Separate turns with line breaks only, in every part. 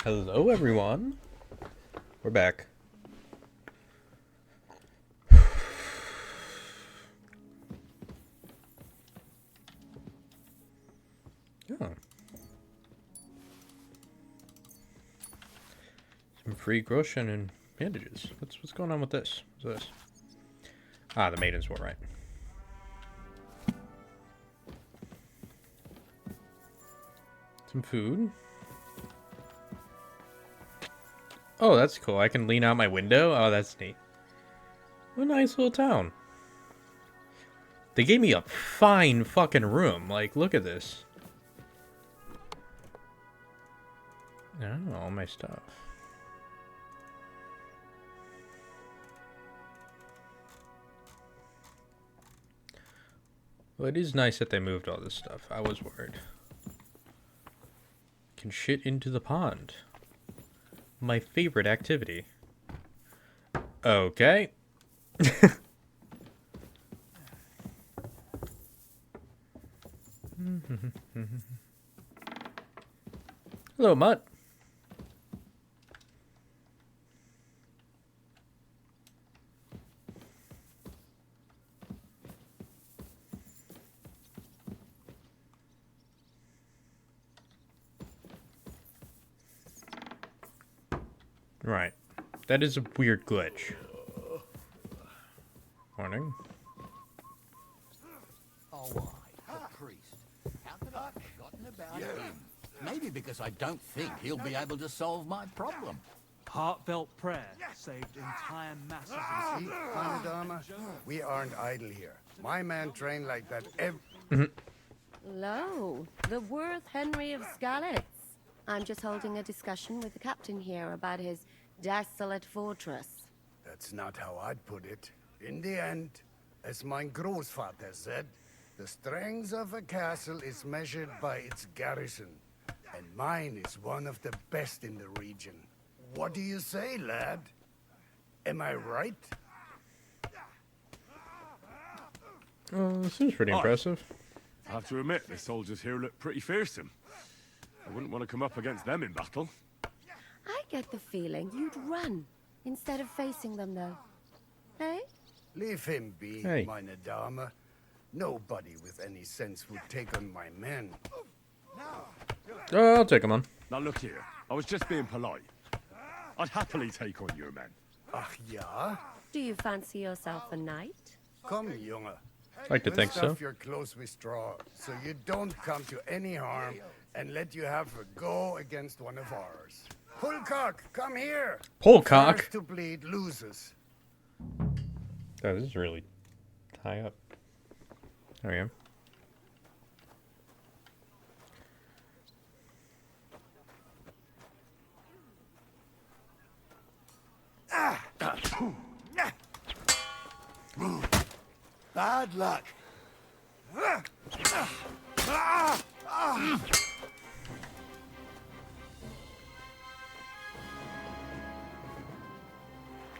Hello, everyone. We're back. Oh. Some free groschen and bandages. What's going on with this? What's this? Ah, the maidens were right. Some food. Oh, that's cool. I can lean out my window. Oh, that's neat. What a nice little town. They gave me a fine fucking room. Like, look at this. Oh, all my stuff. Well, it is nice that they moved all this stuff. I was worried. Can shit into the pond. My favorite activity. Okay. Hello, Mutt. Right. That is a weird glitch. Morning.
Oh, why? The priest. How could I have forgotten about him? Maybe because I don't think he'll be able to solve my problem.
Heartfelt prayer saved entire masses of
See, Panorama, we aren't idle here. My man trained like that every...
Lo, the worth Henry of Skalitz. I'm just holding a discussion with the captain here about his desolate fortress.
That's not how I'd put it. In the end, as my Großvater said, the strength of a castle is measured by its garrison. And mine is one of the best in the region. What do you say, lad? Am I right?
Seems pretty impressive.
I have to admit, the soldiers here look pretty fearsome. I wouldn't want to come up against them in battle.
I get the feeling you'd run instead of facing them, though. Eh?
Leave him be,
Hey.
meine Dame. Nobody with any sense would take on my men.
Oh, I'll take him on.
Now look here, I was just being polite. I'd happily take on your men.
Ach ja?
Do you fancy yourself a knight?
Komm, Junge.
Like to
We'll
think so.
stuff your clothes with straw, so you don't come to any harm, and let you have a go against one of ours. Pullcock, come here.
Pullcock?
First to bleed loses.
Oh, this is really high up. There we go.
Bad luck.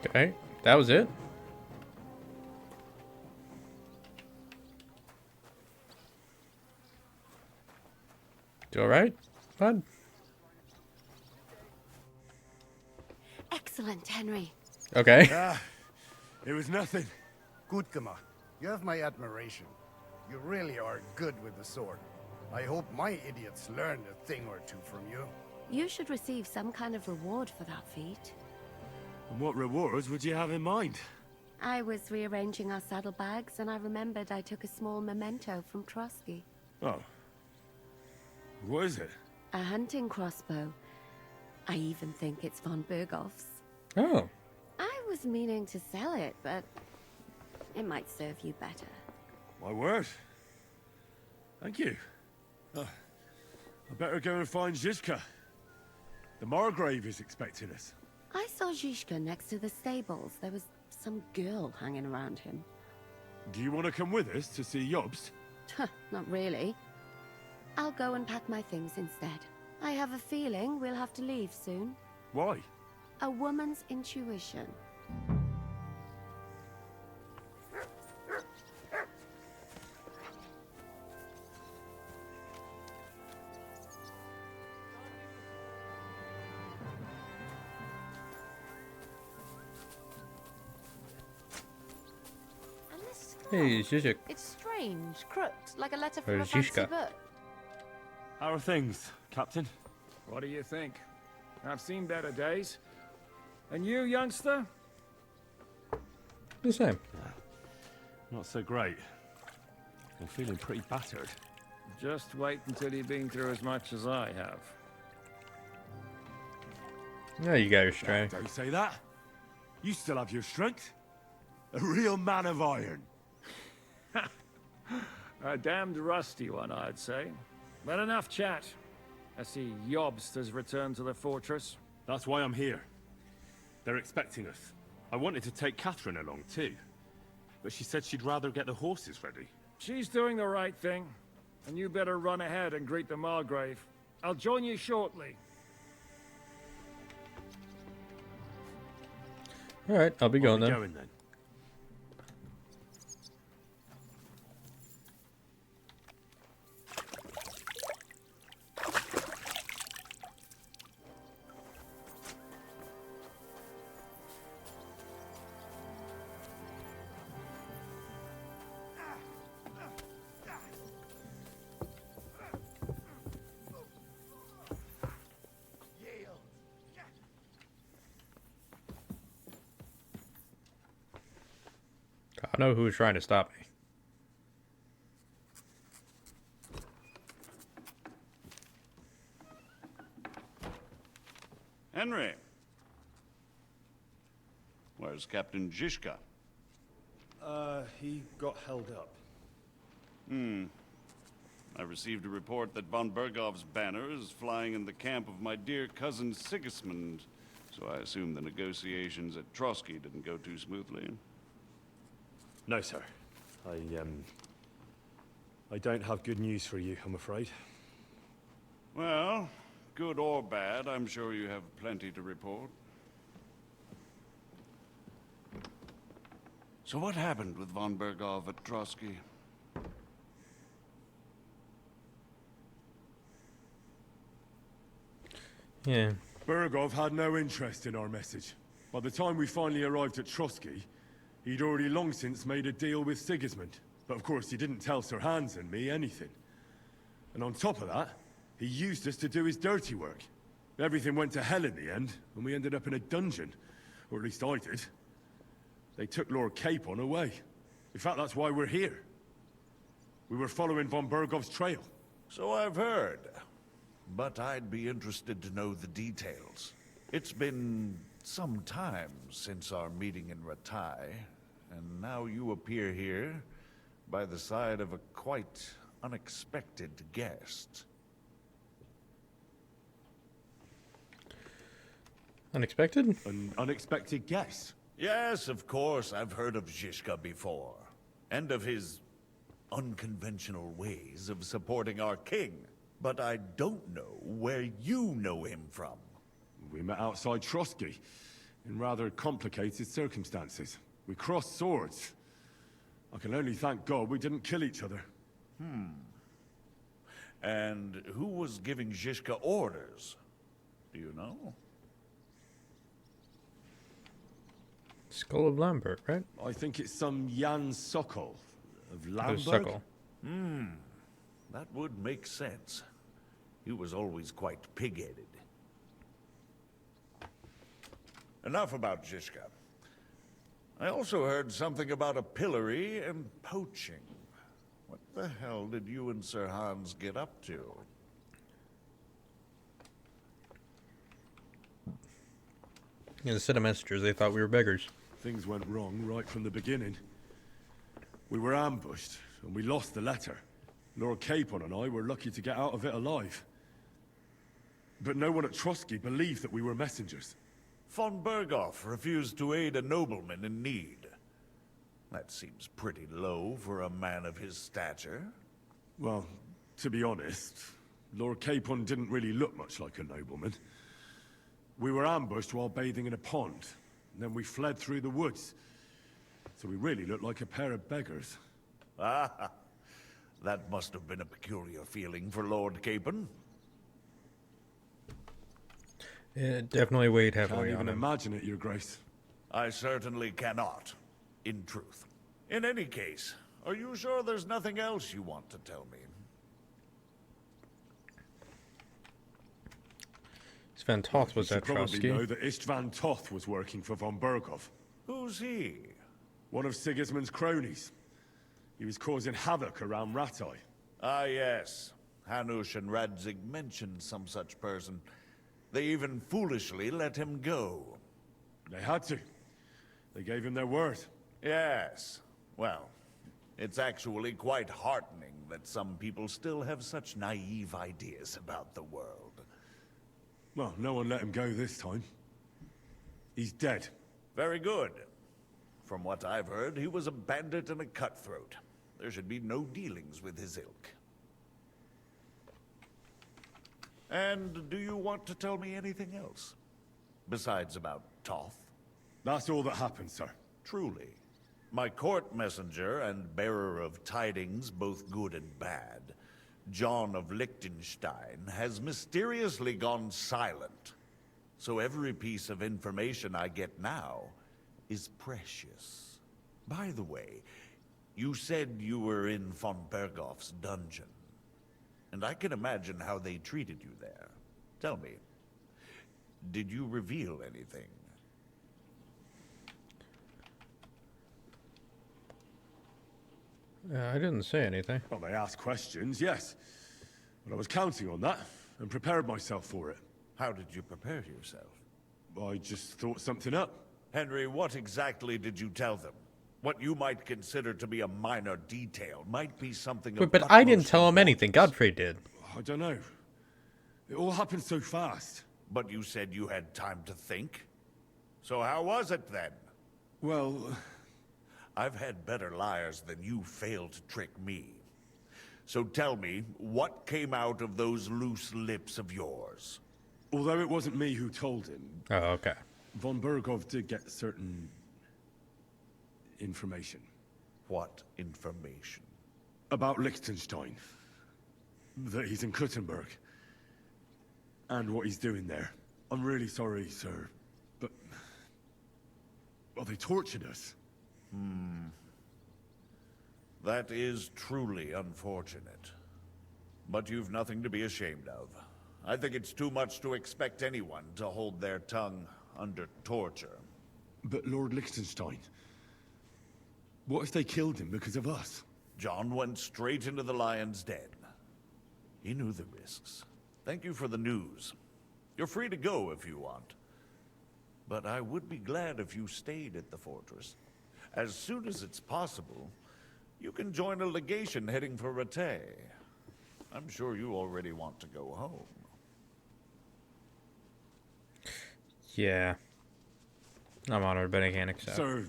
Okay, that was it. You all right, bud?
Excellent, Henry.
Okay.
It was nothing.
Gut gemacht. You have my admiration. You really are good with the sword. I hope my idiots learned a thing or two from you.
You should receive some kind of reward for that feat.
And what rewards would you have in mind?
I was rearranging our saddlebags, and I remembered I took a small memento from Trotsky.
Oh. What is it?
A hunting crossbow. I even think it's von Berghoff's.
Oh.
I was meaning to sell it, but it might serve you better.
My word. Thank you. I better go and find Zizka. The Margrave is expecting us.
I saw Zhishka next to the stables. There was some girl hanging around him.
Do you want to come with us to see Jobst?
Not really. I'll go and pack my things instead. I have a feeling we'll have to leave soon.
Why?
A woman's intuition.
Hey, Zizek.
It's strange, crooked, like a letter
Or
from a fancy
Zizka.
book.
How are things, Captain?
What do you think? I've seen better days. And you, youngster?
The same.
Not so great. I'm feeling pretty battered.
Just wait until you've been through as much as I have.
Yeah, you got your strength.
Don't say that. You still have your strength. A real man of iron.
A damned rusty one, I'd say. But enough chat. I see Yobst has returned to the fortress.
That's why I'm here. They're expecting us. I wanted to take Catherine along too, but she said she'd rather get the horses ready.
She's doing the right thing. And you better run ahead and greet the Margrave. I'll join you shortly.
Alright, I'll be going then.
Going then.
I know who was trying to stop me.
Henry. Where's Captain Zizka?
He got held up.
I received a report that von Bergov's banner is flying in the camp of my dear cousin Sigismund, so I assume the negotiations at Trotsky didn't go too smoothly.
No, sir. I don't have good news for you, I'm afraid.
Well, good or bad, I'm sure you have plenty to report. So what happened with von Bergov at Trotsky?
Yeah.
Bergov had no interest in our message. By the time we finally arrived at Trotsky, he'd already long since made a deal with Sigismund. But of course, he didn't tell Sir Hans and me anything. And on top of that, he used us to do his dirty work. Everything went to hell in the end, and we ended up in a dungeon. Or at least I did. They took Lord Capon away. In fact, that's why we're here. We were following von Bergov's trail.
So I've heard. But I'd be interested to know the details. It's been some time since our meeting in Ratai, and now you appear here by the side of a quite unexpected guest.
Unexpected?
An unexpected guess.
Yes, of course, I've heard of Zizka before, and of his unconventional ways of supporting our king. But I don't know where you know him from.
We met outside Trotsky, in rather complicated circumstances. We crossed swords. I can only thank God we didn't kill each other.
And who was giving Zizka orders? Do you know?
Skull of Lambert, right?
I think it's some Jan Sokol of
There's
Lamberg.
Suckle.
That would make sense. He was always quite pig-headed. Enough about Zizka. I also heard something about a pillory and poaching. What the hell did you and Sir Hans get up to?
In the set of messengers, they thought we were beggars.
Things went wrong right from the beginning. We were ambushed, and we lost the letter. Lord Capon and I were lucky to get out of it alive. But no one at Trotsky believed that we were messengers.
Von Berghoff refused to aid a nobleman in need. That seems pretty low for a man of his stature.
Well, to be honest, Lord Capon didn't really look much like a nobleman. We were ambushed while bathing in a pond. And then we fled through the woods. So we really looked like a pair of beggars.
Ah, that must have been a peculiar feeling for Lord Capon.
It definitely weighed
Can't
heavily
even
on him.
imagine it, Your Grace.
I certainly cannot, in truth. In any case, are you sure there's nothing else you want to tell me?
Van Toth was
You
at
should probably
Trotsky.
know that Istvan Toth was working for von Berghoff.
Who's he?
One of Sigismund's cronies. He was causing havoc around Ratai.
Ah, yes. Hanush and Radzig mentioned some such person. They even foolishly let him go.
They had to. They gave him their word.
Yes. Well, it's actually quite heartening that some people still have such naive ideas about the world.
Well, no one let him go this time. He's dead.
Very good. From what I've heard, he was a bandit and a cutthroat. There should be no dealings with his ilk. And do you want to tell me anything else? Besides about Toth?
That's all that happened, sir.
Truly. My court messenger and bearer of tidings, both good and bad, John of Liechtenstein, has mysteriously gone silent. So every piece of information I get now is precious. By the way, you said you were in von Berghoff's dungeon. And I can imagine how they treated you there. Tell me, did you reveal anything?
I didn't say anything.
Well, they asked questions, yes. But I was counting on that, and prepared myself for it.
How did you prepare yourself?
I just thought something up.
Henry, what exactly did you tell them? What you might consider to be a minor detail might be something of
But I didn't
utmost
tell him anything.
importance.
Godfrey did.
I don't know. It all happened so fast.
But you said you had time to think. So how was it then?
Well,
I've had better liars than you failed to trick me. So tell me, what came out of those loose lips of yours?
although it wasn't me who told him,
Oh, okay.
von Berghoff did get certain information.
What information?
About Liechtenstein. That he's in Kuttenberg. And what he's doing there. I'm really sorry, sir, but... well, they tortured us.
That is truly unfortunate. But you've nothing to be ashamed of. I think it's too much to expect anyone to hold their tongue under torture.
But Lord Liechtenstein... what if they killed him because of us?
John went straight into the lion's den. He knew the risks. Thank you for the news. You're free to go if you want. But I would be glad if you stayed at the fortress. As soon as it's possible, you can join a legation heading for Rattay. I'm sure you already want to go home.
Yeah. I'm honored, but I can't accept.
Sir,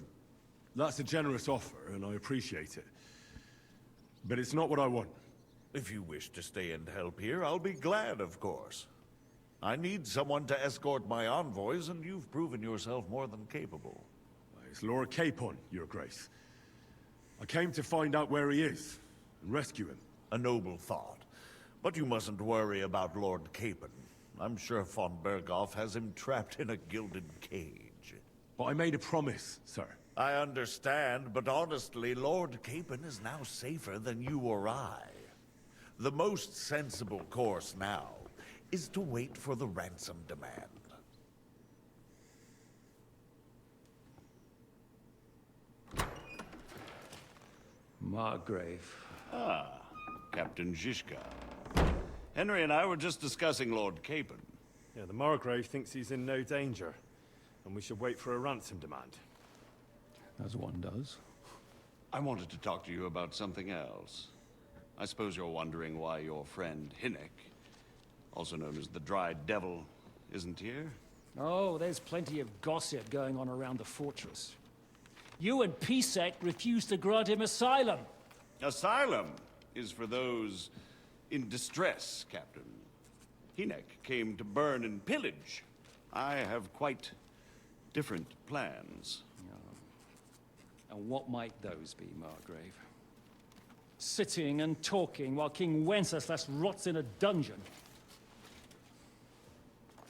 that's a generous offer, and I appreciate it. But it's not what I want.
If you wish to stay and help here, I'll be glad, of course. I need someone to escort my envoys, and you've proven yourself more than capable.
It's Lord Capon, Your Grace. I came to find out where he is, and rescue him.
A noble thought. But you mustn't worry about Lord Capon. I'm sure von Berghoff has him trapped in a gilded cage.
But I made a promise, sir.
I understand, but honestly, Lord Capon is now safer than you or I. The most sensible course now is to wait for the ransom demand.
Margrave.
Ah, Captain Zizka. Henry and I were just discussing Lord Capon.
Yeah, the Margrave thinks he's in no danger, and we should wait for a ransom demand.
As one does.
I wanted to talk to you about something else. I suppose you're wondering why your friend Hinnek, also known as the Dried Devil, isn't here?
Oh, there's plenty of gossip going on around the fortress. You and pt.6 refused to grant him asylum.
Asylum is for those in distress, Captain. Hinnek came to burn and pillage. I have quite different plans.
And what might those be, Margrave? Sitting and talking while King Wenceslas rots in a dungeon.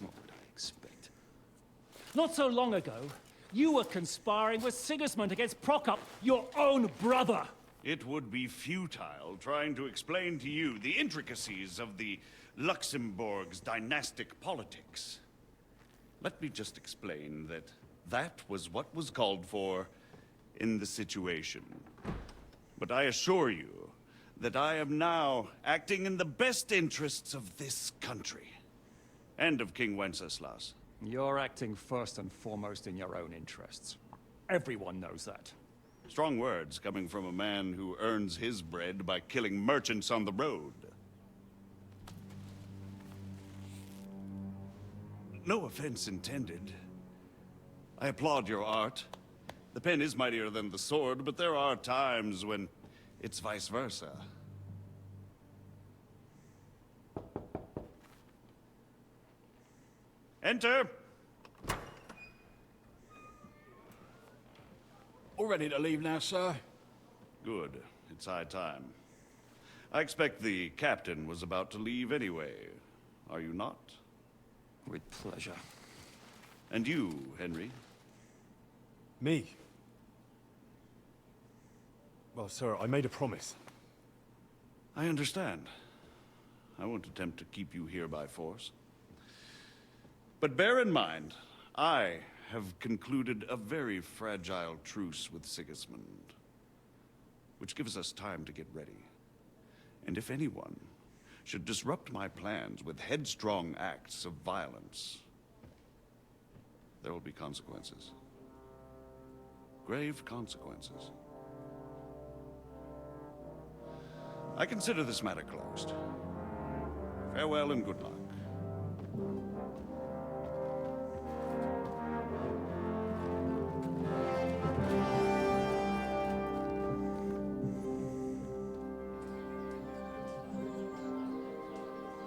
What would I expect? Not so long ago, You were conspiring with Sigismund against Prokop, your own brother!
It would be futile trying to explain to you the intricacies of the Luxembourg's dynastic politics. Let me just explain that that was what was called for in the situation. But I assure you that I am now acting in the best interests of this country and of King Wenceslas.
You're acting first and foremost in your own interests. Everyone knows that.
Strong words coming from a man who earns his bread by killing merchants on the road. No offense intended. I applaud your art. The pen is mightier than the sword, but there are times when it's vice versa. Enter!
All ready to leave now, sir?
Good. It's high time. I expect the captain was about to leave anyway. Are you not?
With pleasure.
And you, Henry?
Me? Well, sir, I made a promise.
I understand. I won't attempt to keep you here by force. But bear in mind, I have concluded a very fragile truce with Sigismund, which gives us time to get ready. And if anyone should disrupt my plans with headstrong acts of violence, there will be consequences. Grave consequences. I consider this matter closed. Farewell and good luck.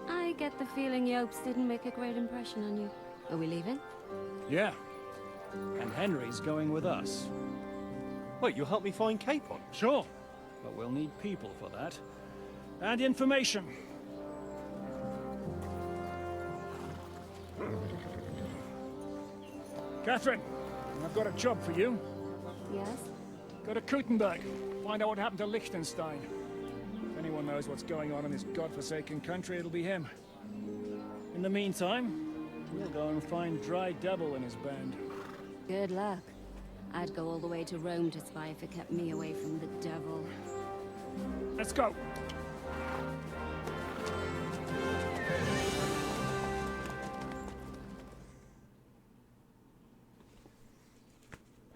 I get the feeling Yopes didn't make a great impression on you. Are we leaving?
Yeah. And Henry's going with us.
Wait, you'll help me find Capon?
Sure. But we'll need people for that. And information. Catherine, I've got a job for you.
Yes?
Go to Kuttenberg. Find out what happened to Liechtenstein. If anyone knows what's going on in this godforsaken country, it'll be him. In the meantime, we'll go and find Dry Devil and his band.
Good luck. I'd go all the way to Rome to spy if it kept me away from the devil.
Let's go.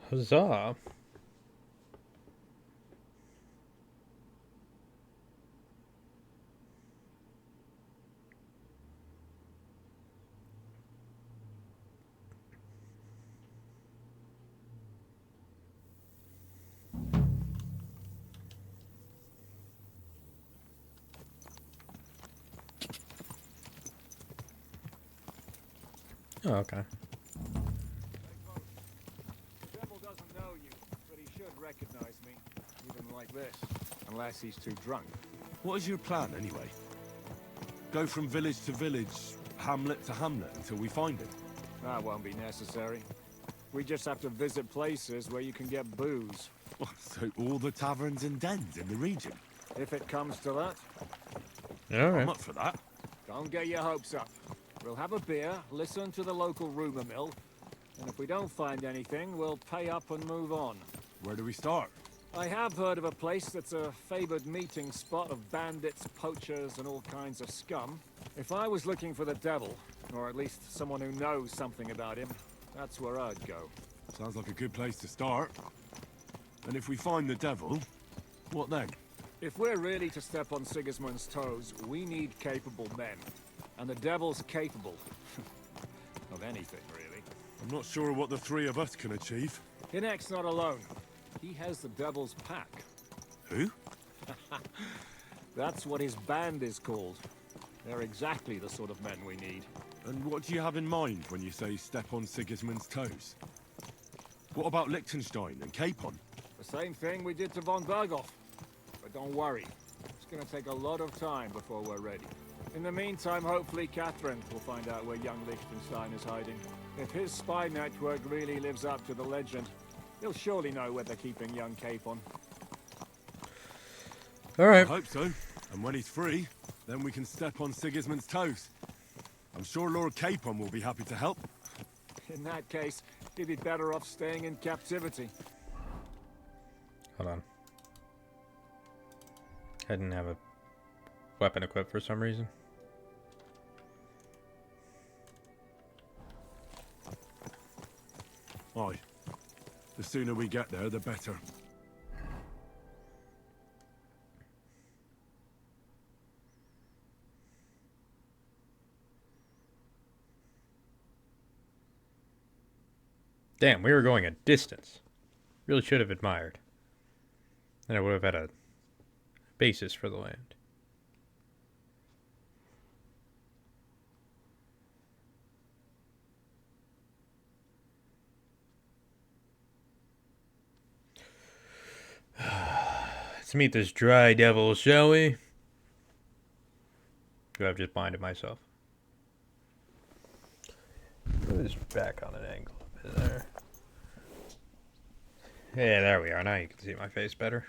Huzzah. Oh, okay.
The devil doesn't know you, but he should recognize me, even like this. Unless he's too drunk.
What is your plan, anyway? Go from village to village, hamlet to hamlet, until we find him?
That won't be necessary. We just have to visit places where you can get booze.
So all the taverns and dens in the region?
If it comes to that.
Alright.
I'm up for that.
Don't get your hopes up. We'll have a beer, listen to the local rumor mill, and if we don't find anything, we'll pay up and move on.
Where do we start?
I have heard of a place that's a favored meeting spot of bandits, poachers, and all kinds of scum. If I was looking for the devil, or at least someone who knows something about him, that's where I'd go.
Sounds like a good place to start. And if we find the devil, what then?
If we're really to step on Sigismund's toes, we need capable men. And the devil's capable. of anything, really.
I'm not sure what the three of us can achieve.
Hinek's not alone. He has the devil's pack.
Who?
That's what his band is called. They're exactly the sort of men we need.
And what do you have in mind when you say step on Sigismund's toes? What about Liechtenstein and Capon?
The same thing we did to von Berghoff. But don't worry. It's gonna take a lot of time before we're ready. In the meantime, hopefully Catherine will find out where young Liechtenstein is hiding. If his spy network really lives up to the legend, he'll surely know where they're keeping young Capon.
I
Alright.
hope so. And when he's free, then we can step on Sigismund's toes. I'm sure Lord Capon will be happy to help.
In that case, he'd be better off staying in captivity.
Hold on. I didn't have a weapon equipped for some reason.
Aye. The sooner we get there, the better.
Damn, we were going a distance. Really should have admired. Then I would have had a basis for the land. Let's meet this dry devil, shall we? Or I've just blinded myself. Put his back on an angle a bit there. Yeah, there we are. Now you can see my face better.